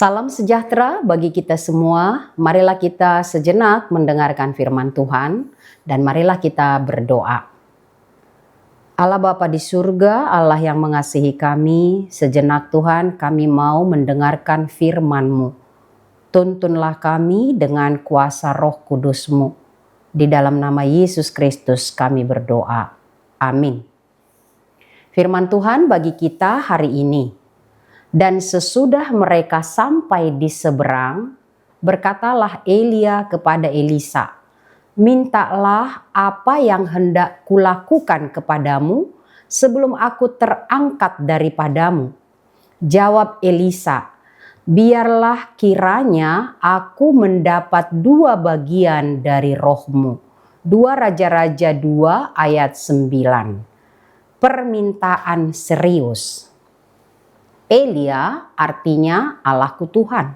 Salam sejahtera bagi kita semua. Marilah kita sejenak mendengarkan firman Tuhan dan marilah kita berdoa. Allah Bapa di surga, Allah yang mengasihi kami, sejenak Tuhan kami mau mendengarkan firman-Mu. Tuntunlah kami dengan kuasa Roh Kudus-Mu. Di dalam nama Yesus Kristus kami berdoa. Amin. Firman Tuhan bagi kita hari ini. Dan sesudah mereka sampai di seberang, berkatalah Elia kepada Elisa, "Mintalah apa yang hendak kulakukan kepadamu sebelum aku terangkat daripadamu." Jawab Elisa, "Biarlah kiranya aku mendapat 2 bagian dari rohmu." 2 Raja-Raja 2 ayat 9. Permintaan serius. Elia artinya Allahku Tuhan.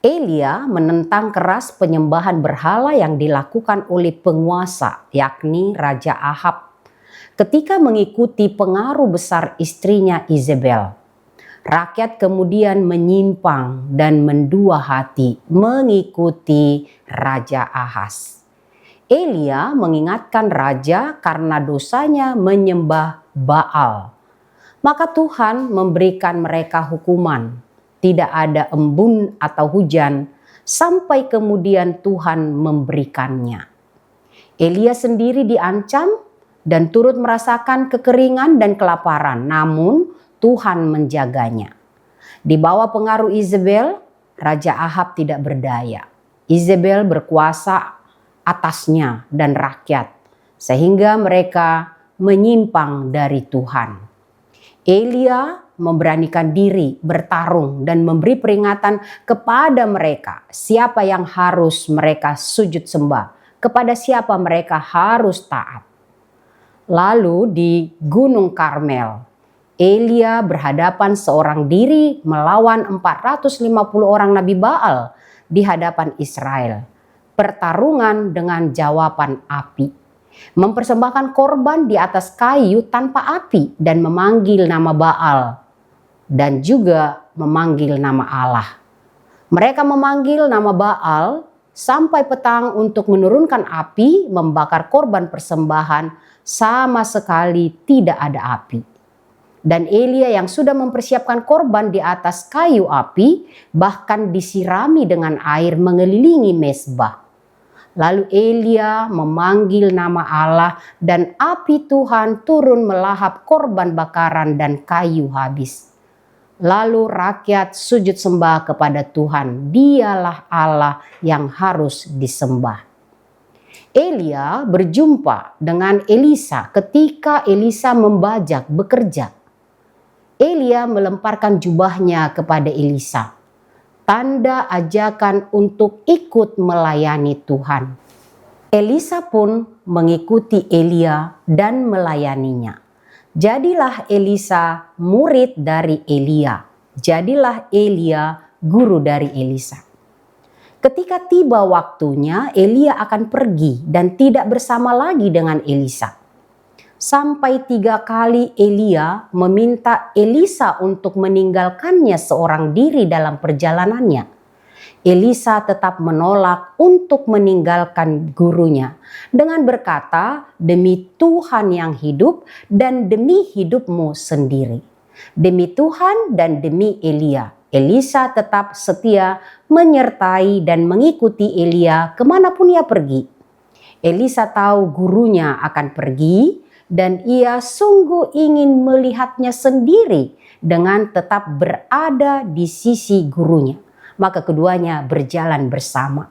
Elia menentang keras penyembahan berhala yang dilakukan oleh penguasa, yakni Raja Ahab, ketika mengikuti pengaruh besar istrinya Izebel. Rakyat kemudian menyimpang dan mendua hati mengikuti Raja Ahaz. Elia mengingatkan raja karena dosanya menyembah Baal. Maka Tuhan memberikan mereka hukuman. Tidak ada embun atau hujan sampai kemudian Tuhan memberikannya. Elia sendiri diancam dan turut merasakan kekeringan dan kelaparan. Namun Tuhan menjaganya. Di bawah pengaruh Izebel, Raja Ahab tidak berdaya. Izebel berkuasa atasnya dan rakyat. Sehingga mereka menyimpang dari Tuhan. Elia memberanikan diri bertarung dan memberi peringatan kepada mereka siapa yang harus mereka sujud sembah, kepada siapa mereka harus taat. Lalu di Gunung Karmel, Elia berhadapan seorang diri melawan 450 orang Nabi Baal di hadapan Israel. Pertarungan dengan jawaban api. Mempersembahkan korban di atas kayu tanpa api dan memanggil nama Baal dan juga memanggil nama Allah. Mereka memanggil nama Baal sampai petang untuk menurunkan api, membakar korban persembahan, sama sekali tidak ada api. Dan Elia yang sudah mempersiapkan korban di atas kayu api bahkan disirami dengan air mengelilingi mezbah. Lalu Elia memanggil nama Allah dan api Tuhan turun melahap korban bakaran dan kayu habis. Lalu rakyat sujud sembah kepada Tuhan. Dialah Allah yang harus disembah. Elia berjumpa dengan Elisa ketika Elisa membajak bekerja. Elia melemparkan jubahnya kepada Elisa. Tanda ajakan untuk ikut melayani Tuhan. Elisa pun mengikuti Elia dan melayaninya. Jadilah Elisa murid dari Elia. Jadilah Elia guru dari Elisa. Ketika tiba waktunya, Elia akan pergi dan tidak bersama lagi dengan Elisa. Sampai 3 kali Elia meminta Elisa untuk meninggalkannya seorang diri dalam perjalanannya. Elisa tetap menolak untuk meninggalkan gurunya dengan berkata, "Demi Tuhan yang hidup dan demi hidupmu sendiri." Demi Tuhan dan demi Elia, Elisa tetap setia menyertai dan mengikuti Elia kemanapun ia pergi. Elisa tahu gurunya akan pergi dan ia sungguh ingin melihatnya sendiri dengan tetap berada di sisi gurunya. Maka keduanya berjalan bersama.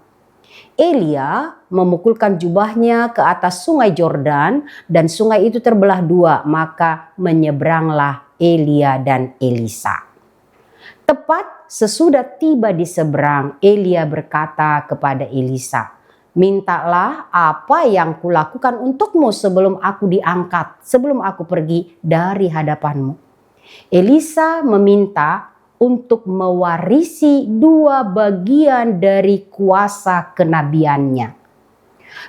Elia memukulkan jubahnya ke atas sungai Yordan dan sungai itu terbelah 2. Maka menyeberanglah Elia dan Elisa. Tepat sesudah tiba di seberang, Elia berkata kepada Elisa, "Mintalah apa yang kulakukan untukmu sebelum aku diangkat, sebelum aku pergi dari hadapanmu." Elisa meminta untuk mewarisi 2 bagian dari kuasa kenabiannya.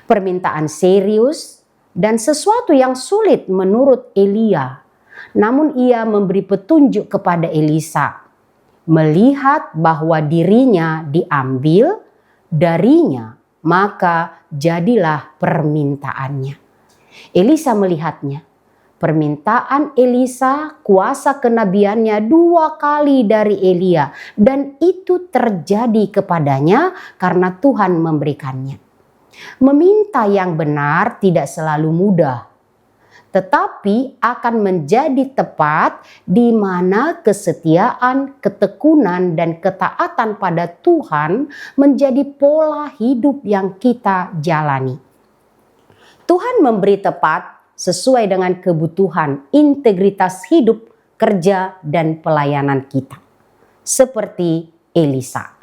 Permintaan serius dan sesuatu yang sulit menurut Elia. Namun ia memberi petunjuk kepada Elisa. melihat bahwa dirinya diambil darinya, maka jadilah permintaannya. Elisa melihatnya. Permintaan Elisa, kuasa kenabiannya 2 kali dari Elia, dan itu terjadi kepadanya karena Tuhan memberikannya. Meminta yang benar tidak selalu mudah, tetapi akan menjadi tepat di mana kesetiaan, ketekunan, dan ketaatan pada Tuhan menjadi pola hidup yang kita jalani. Tuhan memberi tepat sesuai dengan kebutuhan, integritas hidup, kerja, dan pelayanan kita. Seperti Elisa,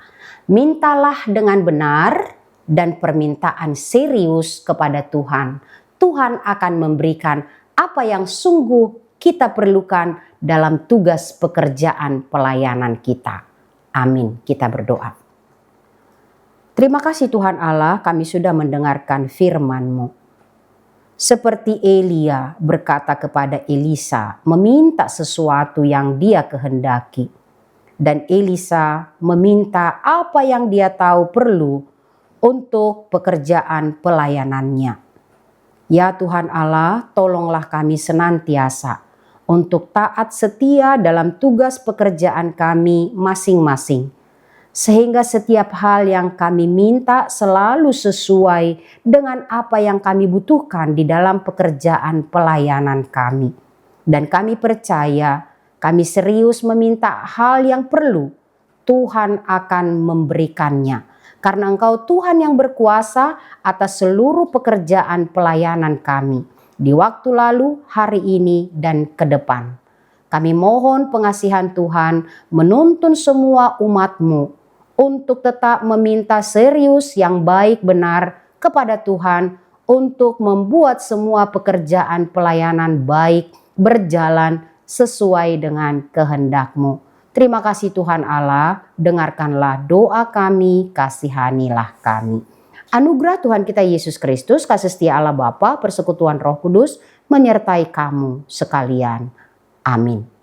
mintalah dengan benar dan permintaan serius kepada Tuhan. Tuhan akan memberikan apa yang sungguh kita perlukan dalam tugas pekerjaan pelayanan kita. Amin. Kita berdoa. Terima kasih Tuhan Allah, kami sudah mendengarkan firman-Mu. Seperti Elia berkata kepada Elisa, meminta sesuatu yang dia kehendaki. Dan Elisa meminta apa yang dia tahu perlu untuk pekerjaan pelayanannya. Ya Tuhan Allah, tolonglah kami senantiasa untuk taat setia dalam tugas pekerjaan kami masing-masing. Sehingga setiap hal yang kami minta selalu sesuai dengan apa yang kami butuhkan di dalam pekerjaan pelayanan kami. Dan kami percaya, kami serius meminta hal yang perlu, Tuhan akan memberikannya. Karena Engkau Tuhan yang berkuasa atas seluruh pekerjaan pelayanan kami. Di waktu lalu, hari ini, dan ke depan. Kami mohon pengasihan Tuhan menuntun semua umat-Mu untuk tetap meminta serius yang baik benar kepada Tuhan untuk membuat semua pekerjaan pelayanan baik berjalan sesuai dengan kehendak-Mu. Terima kasih Tuhan Allah, dengarkanlah doa kami, kasihanilah kami. Anugerah Tuhan kita Yesus Kristus, kasih setia Allah Bapa, persekutuan Roh Kudus menyertai kamu sekalian. Amin.